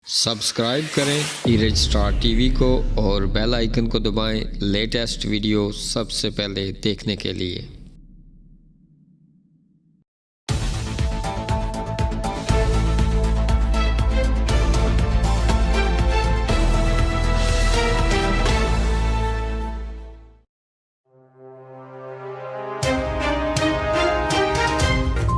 Subscribe کریں ایرج star T V کو اور بیل آئیکن کو دبائیں لیٹسٹ ویڈیو سب سے پہلے دیکھنے کے لیے۔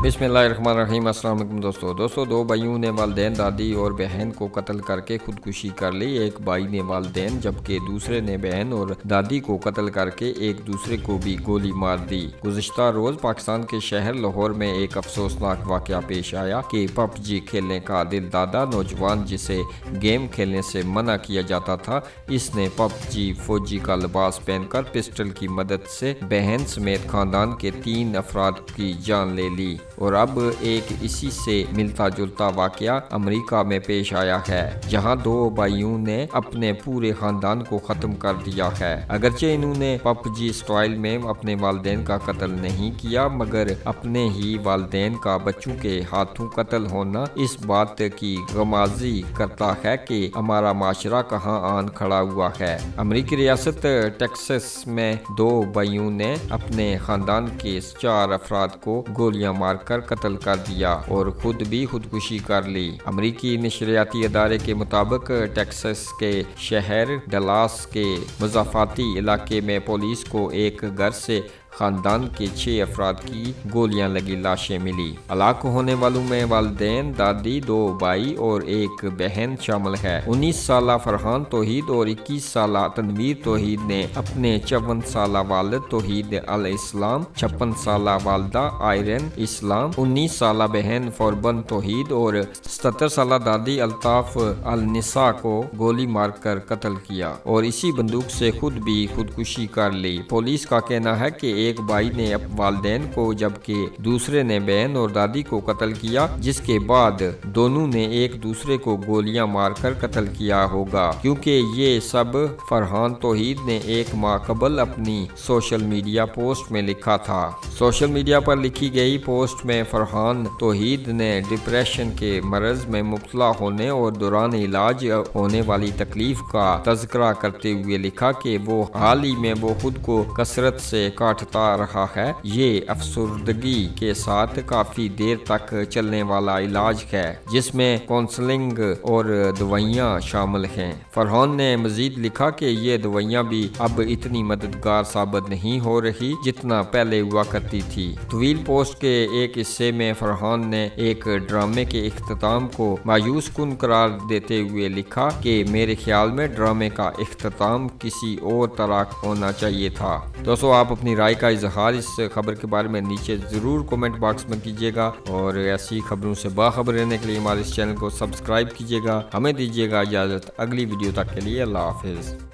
بسم اللہ الرحمن الرحیم۔ السلام علیکم دوستو، دو بھائیوں نے والدین، دادی اور بہن کو قتل کر کے خودکشی کر لی۔ ایک بھائی نے والدین جبکہ دوسرے نے بہن اور دادی کو قتل کر کے ایک دوسرے کو بھی گولی مار دی۔ گزشتہ روز پاکستان کے شہر لاہور میں ایک افسوسناک واقعہ پیش آیا کہ پب جی کھیلنے کا دل دادا نوجوان جسے گیم کھیلنے سے منع کیا جاتا تھا، اس نے پب جی فوجی کا لباس پہن کر پسٹل کی مدد سے بہن سمیت خاندان کے 3 افراد کی جان لے لی۔ اور اب ایک اسی سے ملتا جلتا واقعہ امریکہ میں پیش آیا ہے، جہاں 2 بھائیوں نے اپنے پورے خاندان کو ختم کر دیا ہے۔ اگرچہ انہوں نے پب جی سٹائل میں اپنے والدین کا قتل نہیں کیا، مگر اپنے ہی والدین کا بچوں کے ہاتھوں قتل ہونا اس بات کی غمازی کرتا ہے کہ ہمارا معاشرہ کہاں آن کھڑا ہوا ہے۔ امریکی ریاست ٹیکساس میں 2 بھائیوں نے اپنے خاندان کے 4 افراد کو گولیاں مار کر قتل کر دیا اور خود بھی خودکشی کر لی۔ امریکی نشریاتی ادارے کے مطابق ٹیکساس کے شہر ڈلاس کے مضافاتی علاقے میں پولیس کو ایک گھر سے خاندان کے 6 افراد کی گولیاں لگی لاشیں ملی۔ ہلاک ہونے والوں میں والدین، دادی، 2 بھائی اور ایک بہن شامل ہے۔ 19 سالہ فرحان توحید اور 21 سالہ تنویر توحید نے اپنے 54 سالہ والد توحید الاسلام، 56 سالہ والدہ آئرن اسلام، 19 سالہ بہن فوربن توحید اور 77 سالہ دادی الطاف النساء کو گولی مار کر قتل کیا اور اسی بندوق سے خود بھی خودکشی کر لی۔ پولیس کا کہنا ہے کہ ایک بھائی نے والدین کو جبکہ دوسرے نے بہن اور دادی کو قتل کیا، جس کے بعد دونوں نے ایک دوسرے کو گولیاں مار کر قتل کیا ہوگا، کیونکہ یہ سب فرحان توحید نے 1 ماہ قبل اپنی سوشل میڈیا پوسٹ میں لکھا تھا۔ سوشل میڈیا پر لکھی گئی پوسٹ میں فرحان توحید نے ڈپریشن کے مرض میں مبتلا ہونے اور دوران علاج ہونے والی تکلیف کا تذکرہ کرتے ہوئے لکھا کہ وہ حال ہی میں وہ خود کو کثرت سے کاٹتا رہا ہے۔ یہ افسردگی کے ساتھ کافی دیر تک چلنے والا علاج ہے، جس میں کونسلنگ اور دوائیاں شامل ہیں۔ فرحان نے مزید لکھا کہ یہ دوائیاں بھی اب اتنی مددگار ثابت نہیں ہو رہی جتنا پہلے ہوا کرتی تھی۔ طویل پوسٹ کے ایک حصے میں فرحان نے ایک ڈرامے کے اختتام کو مایوس کن قرار دیتے ہوئے لکھا کہ میرے خیال میں ڈرامے کا اختتام کسی اور طرح ہونا چاہیے تھا۔ دوستو، آپ اپنی رائے کا اظہار اس خبر کے بارے میں نیچے ضرور کومنٹ باکس میں کیجیے گا اور ایسی خبروں سے باخبر رہنے کے لیے ہمارے اس چینل کو سبسکرائب کیجیے گا۔ ہمیں دیجیے گا اجازت اگلی ویڈیو تک کے لیے۔ اللہ حافظ۔